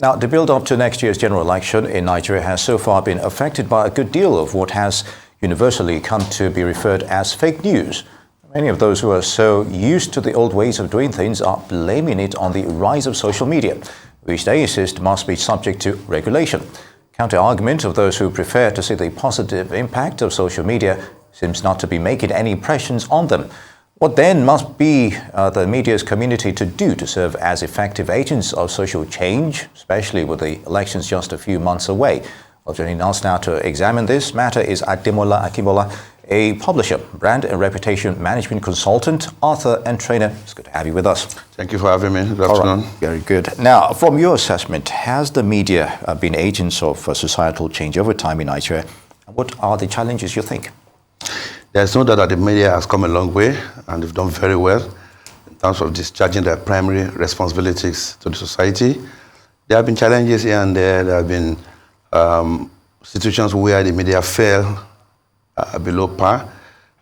Now, the build-up to next year's general election in Nigeria has so far been affected by a good deal of what has universally come to be referred as fake news. Many of those who are so used to the old ways of doing things are blaming it on the rise of social media, which they insist must be subject to regulation. Counter-argument of those who prefer to see the positive impact of social media seems not to be making any impressions on them. What then must be the media's community to do to serve as effective agents of social change, especially with the elections just a few months away? Well, joining us now to examine this matter is Ademola Akinbola, a publisher, brand and reputation management consultant, author and trainer. It's good to have you with us. Thank you for having me. Good afternoon. Right. Very good. Now, from your assessment, has the media been agents of societal change over time in Nigeria? What are the challenges you think? There's no doubt that the media has come a long way and they've done very well in terms of discharging their primary responsibilities to the society. There have been challenges here and there. There have been situations where the media fell below par,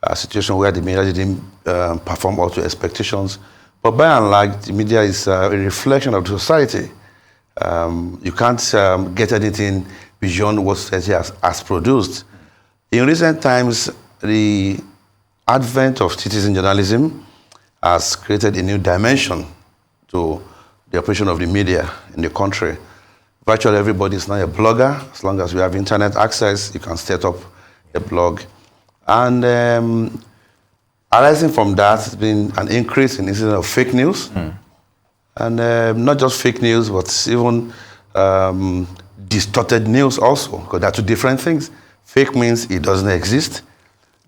a situation where the media didn't perform up to expectations. But by and large, the media is a reflection of the society. You can't get anything beyond what society has produced. In recent times, the advent of citizen journalism has created a new dimension to the operation of the media in the country. Virtually everybody is now a blogger. As long as you have internet access, you can set up a blog. And arising from that has been an increase in incidence of fake news. And not just fake news, but even distorted news also, because they're two different things. Fake means it doesn't exist.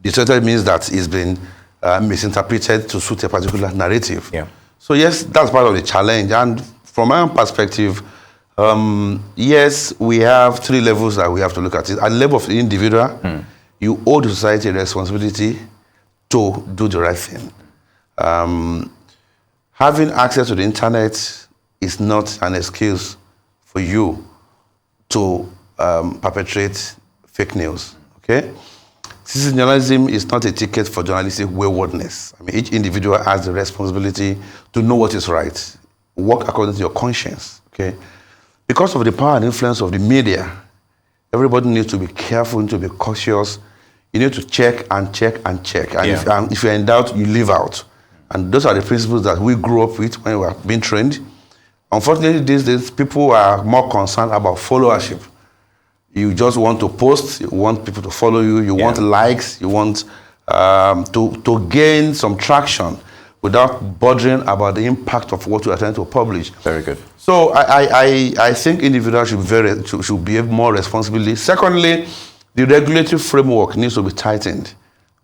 Distorted means that it's been misinterpreted to suit a particular narrative. Yeah. So yes, that's part of the challenge. And from my own perspective, yes, we have three levels that we have to look at it. At the level of the individual, you owe the society a responsibility to do the right thing. Having access to the internet is not an excuse for you to perpetrate fake news, okay? Citizen journalism is not a ticket for journalistic waywardness. I mean, each individual has the responsibility to know what is right, work according to your conscience, okay? Because of the power and influence of the media, everybody needs to be careful, need to be cautious. You need to check and check and check. And if you're in doubt, you leave out. And those are the principles that we grew up with when we were being trained. Unfortunately, these days, people are more concerned about followership. You just want to post, you want people to follow you, you want likes, you want to gain some traction without bothering about the impact of what you are trying to publish. Very good. So I think individuals should behave more responsibly. Secondly, the regulatory framework needs to be tightened.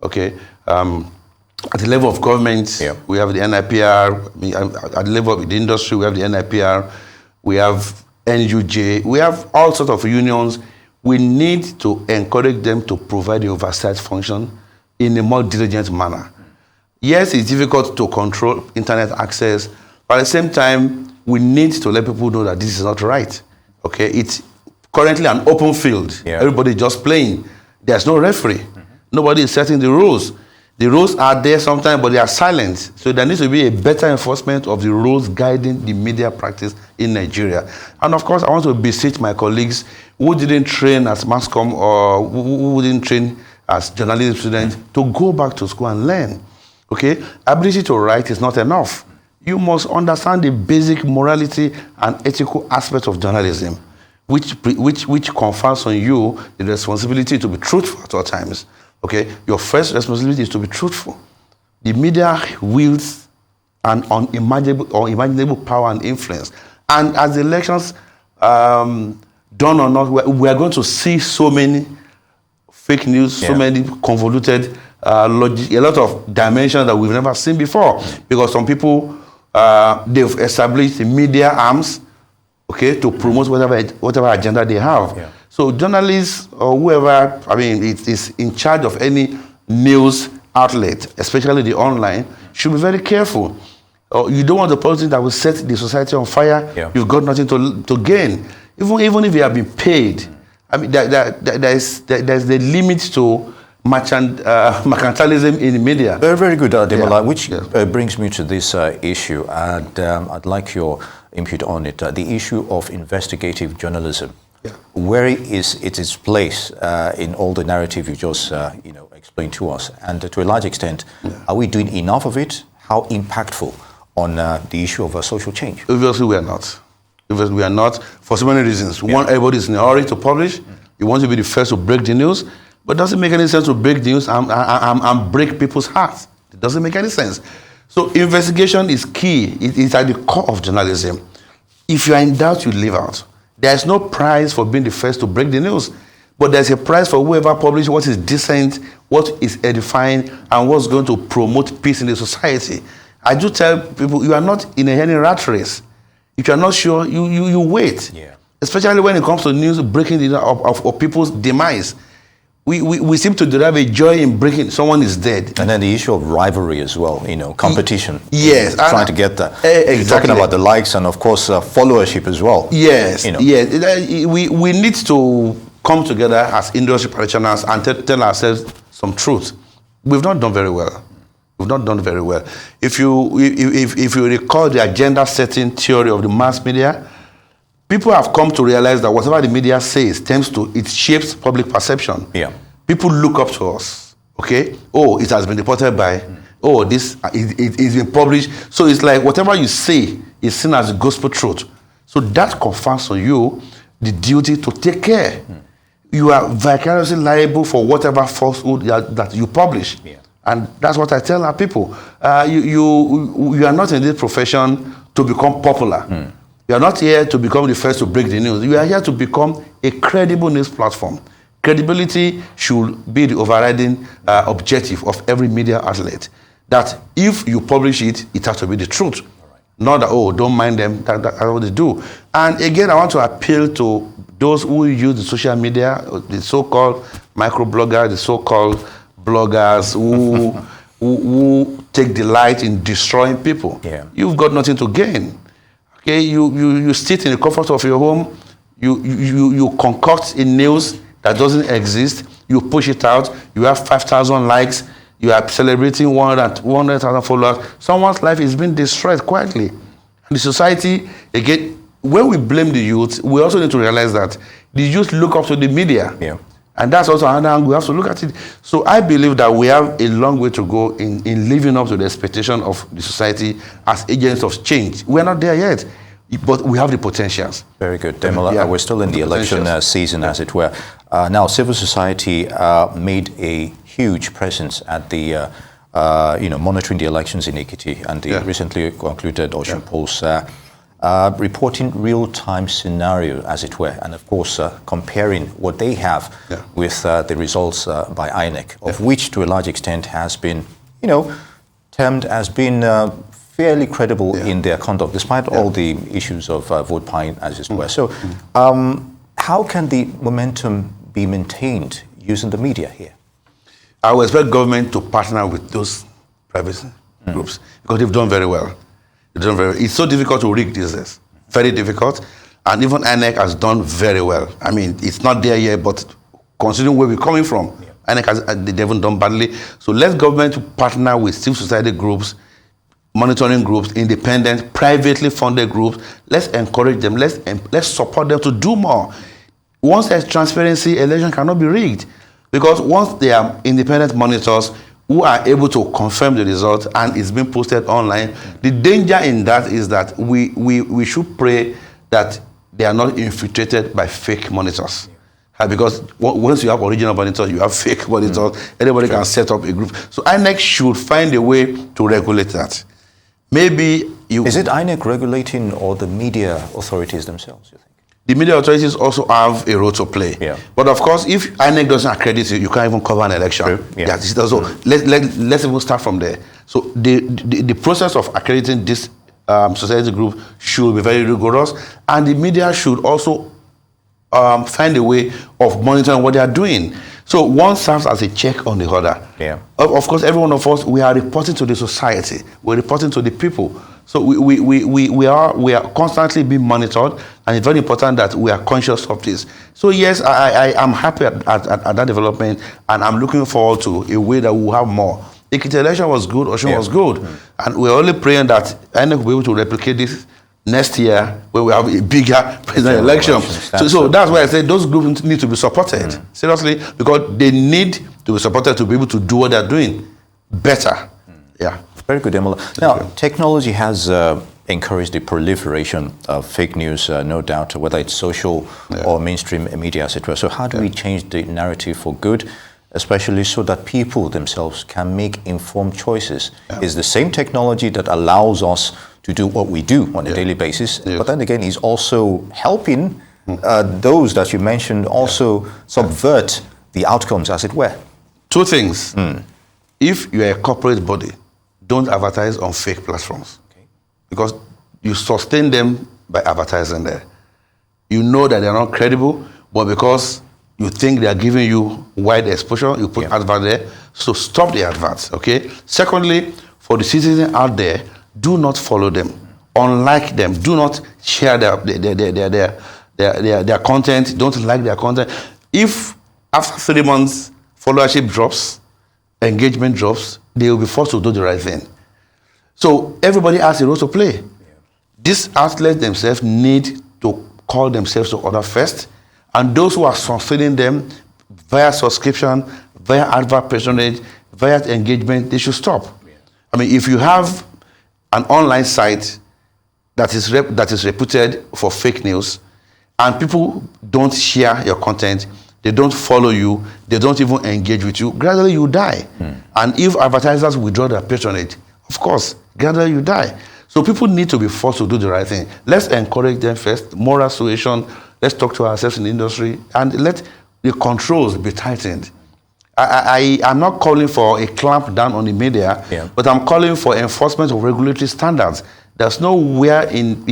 Okay, at the level of government, we have the NIPR. At the level of the industry, we have the NIPR. We have NUJ. We have all sorts of unions. We need to encourage them to provide the oversight function in a more diligent manner. Yes, it's difficult to control internet access, but at the same time, we need to let people know that this is not right. Okay, it's currently an open field. Everybody just playing. There's no referee. Nobody is setting the rules. The rules are there sometimes, but they are silent. So there needs to be a better enforcement of the rules guiding the media practice in Nigeria. And of course, I want to beseech my colleagues who didn't train as mass comm or who didn't train as journalism students to go back to school and learn. Okay, ability to write is not enough. You must understand the basic morality and ethical aspects of journalism, which confers on you the responsibility to be truthful at all times. Okay, your first responsibility is to be truthful. The media wields an unimaginable power and influence. And as the elections done or not, we are going to see so many fake news, so many convoluted a lot of dimensions that we've never seen before. Because some people, they've established media arms, okay, to promote whatever agenda they have. So journalists or whoever, I mean, it is in charge of any news outlet, especially the online, should be very careful. You don't want the policy that will set the society on fire. You've got nothing to gain. Even if you have been paid, I mean, there's the limit to mercantilism in the media. Very, very good, Ademola, which brings me to this issue, and I'd like your input on it. The issue of investigative journalism. Yeah. Where is its place in all the narrative you just explained to us, and to a large extent, are we doing enough of it? How impactful on the issue of social change? Obviously, we are not. Obviously, we are not for so many reasons. One, everybody is in a hurry to publish. You want to be the first to break the news, but it doesn't make any sense to break the news and break people's hearts. It doesn't make any sense. So investigation is key. It is at the core of journalism. If you are in doubt, you leave out. There's no prize for being the first to break the news, but there's a prize for whoever publishes what is decent, what is edifying, and what's going to promote peace in the society. I do tell people, you are not in any rat race. If you are not sure, you wait. Yeah. Especially when it comes to news breaking of people's demise. We seem to derive a joy in breaking someone is dead. And then the issue of rivalry as well, competition. Yes. Trying to get that. Exactly. You're talking about the likes and, of course, followership as well. Yes. Yes. We need to come together as industry practitioners and tell ourselves some truth. We've not done very well. We've not done very well. If you recall the agenda setting theory of the mass media, people have come to realize that whatever the media says it shapes public perception. Yeah. People look up to us. Okay? Oh, it has been reported by. Oh, this it's been published. So it's like whatever you say is seen as the gospel truth. So that confers on you the duty to take care. You are vicariously liable for whatever falsehood that you publish. Yeah. And that's what I tell our people. You are not in this profession to become popular. You are not here to become the first to break the news. You are here to become a credible news platform. Credibility should be the overriding objective of every media outlet. That if you publish it, it has to be the truth. Right. Not that, oh, don't mind them, that's what they do. And again, I want to appeal to those who use the social media, the so-called microbloggers, the so-called bloggers who take delight in destroying people. Yeah. You've got nothing to gain. Okay, you sit in the comfort of your home, you concoct a news that doesn't exist, you push it out, you have 5,000 likes, you are celebrating 100,000 followers. Someone's life is being destroyed quietly. And the society, again, when we blame the youth, we also need to realize that the youth look up to the media. Yeah. And that's also another angle we have to look at it. So I believe that we have a long way to go in living up to the expectation of the society as agents of change. We're not there yet, but we have the potentials. Very good. Demola, we're still in the election season, as it were. Now, civil society made a huge presence at the, monitoring the elections in Ekiti and the recently concluded Osun polls. Reporting real-time scenario, as it were, and of course comparing what they have with the results by INEC, of which to a large extent has been, termed as being fairly credible in their conduct, despite all the issues of vote buying, as it were. So how can the momentum be maintained using the media here? I would expect government to partner with those private groups because they've done very well. It's so difficult to rig these days. Very difficult. And even INEC has done very well. I mean, it's not there yet, but considering where we're coming from, INEC they haven't done badly. So let government partner with civil society groups, monitoring groups, independent, privately funded groups. Let's encourage them. Let's support them to do more. Once there's transparency, election cannot be rigged. Because once they are independent monitors, who are able to confirm the result and it's being posted online. The danger in that is that we should pray that they are not infiltrated by fake monitors. Because once you have original monitors, you have fake monitors. Anybody can set up a group. So INEC should find a way to regulate that. Maybe Is it INEC regulating or the media authorities themselves, you think? The media authorities also have a role to play. Yeah. But of course, if INEC doesn't accredit you, you can't even cover an election. True. Yeah. So let's even start from there. So the process of accrediting this society group should be very rigorous, and the media should also find a way of monitoring what they are doing. So one serves as a check on the other. Yeah. Of course, every one of us, we are reporting to the society. We're reporting to the people. So we are constantly being monitored, and it's very important that we are conscious of this. So yes, I am happy at that development, and I'm looking forward to a way that we'll have more. Ekiti election was good, Osun was good, and we're only praying that INEC will be able to replicate this next year when we have a bigger presidential election. So that's why I say those groups need to be supported, seriously, because they need to be supported to be able to do what they're doing better. Yeah. Very good, Ademola. Now, technology has encouraged the proliferation of fake news, no doubt, whether it's social or mainstream media, etc. So how do we change the narrative for good, especially so that people themselves can make informed choices? It's the same technology that allows us to do what we do on a daily basis, but then again, is also helping those that you mentioned also subvert the outcomes, as it were. Two things. If you're a corporate body, don't advertise on fake platforms, because you sustain them by advertising there. You know that they're not credible, but because you think they are giving you wide exposure, you put advert there. So stop the adverts, okay? Secondly, for the citizens out there, do not follow them, unlike them. Do not share their content. Don't like their content. If after 3 months followership drops, engagement drops, they will be forced to do the right thing. So everybody has a role to play. These outlets themselves need to call themselves to order first, and those who are sustaining them via subscription, via advert patronage, via engagement, they should stop. I mean, if you have an online site that is reputed for fake news, and people don't share your content, they don't follow you, they don't even engage with you, gradually you die. And if advertisers withdraw their patronage, of course, gradually you die. So people need to be forced to do the right thing. Let's encourage them first, moral suasion, let's talk to ourselves in the industry, and let the controls be tightened. I'm not calling for a clamp down on the media, but I'm calling for enforcement of regulatory standards. There's nowhere in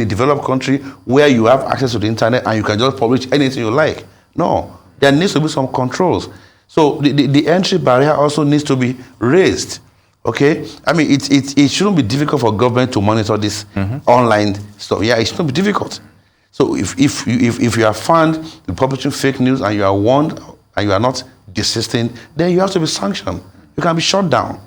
a developed country where you have access to the internet and you can just publish anything you like. No, there needs to be some controls. So the entry barrier also needs to be raised. Okay, I mean it shouldn't be difficult for government to monitor this online stuff. Yeah, it shouldn't be difficult. So if you are found publishing fake news and you are warned and you are not desisting, then you have to be sanctioned. You can be shut down.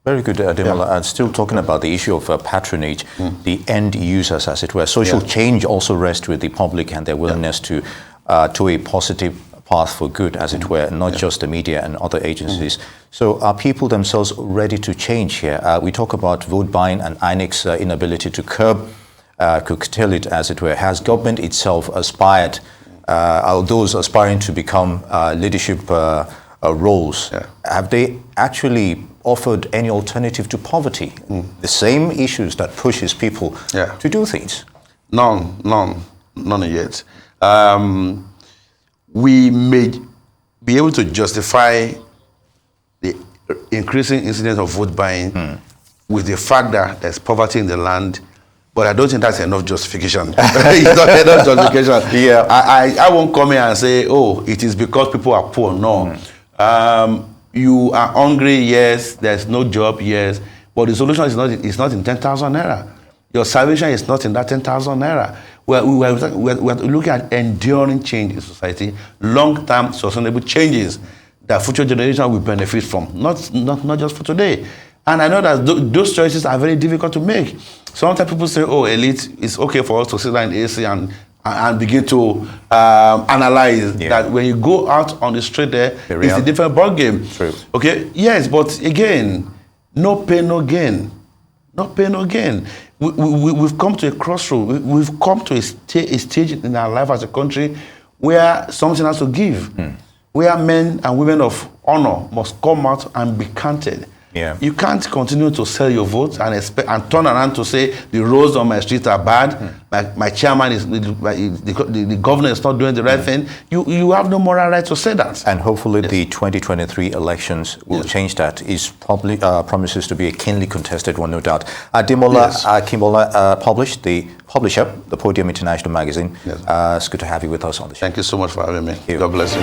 Very good, Ademola. And still talking about the issue of patronage, the end users, as it were. Social change also rests with the public and their willingness to a positive path for good, as it were, not just the media and other agencies. So are people themselves ready to change here? We talk about vote buying and INEC's inability to curtail it, as it were. Has government itself aspired, those aspiring to become leadership roles, have they actually offered any alternative to poverty? The same issues that pushes people to do things? None yet. We may be able to justify the increasing incidence of vote buying with the fact that there's poverty in the land, but I don't think that's enough justification. It's not enough justification. I won't come here and say, oh, it is because people are poor. No. You are hungry, yes. There's no job, yes. But the solution is not in 10,000 naira. Your salvation is not in that 10,000 naira. We're looking at enduring change in society, long-term sustainable changes that future generations will benefit from, not just for today. And I know that those choices are very difficult to make. Sometimes people say, oh, elite, it's okay for us to sit down in AC and begin to analyze that when you go out on the street there, it's a different ballgame. Okay, yes, but again, no pain, no gain. No pain, no gain. We've come to a crossroad. We've come to a stage in our life as a country where something has to give, where men and women of honor must come out and be counted. You can't continue to sell your vote and turn around to say the roads on my street are bad. My chairman is the governor is not doing the right thing. You have no moral right to say that. And hopefully the 2023 elections will change that. It probably promises to be a keenly contested one, no doubt. Ademola Akinbola, the publisher, the Podium International Magazine. It's good to have you with us on the show. Thank you so much for having me. God bless you.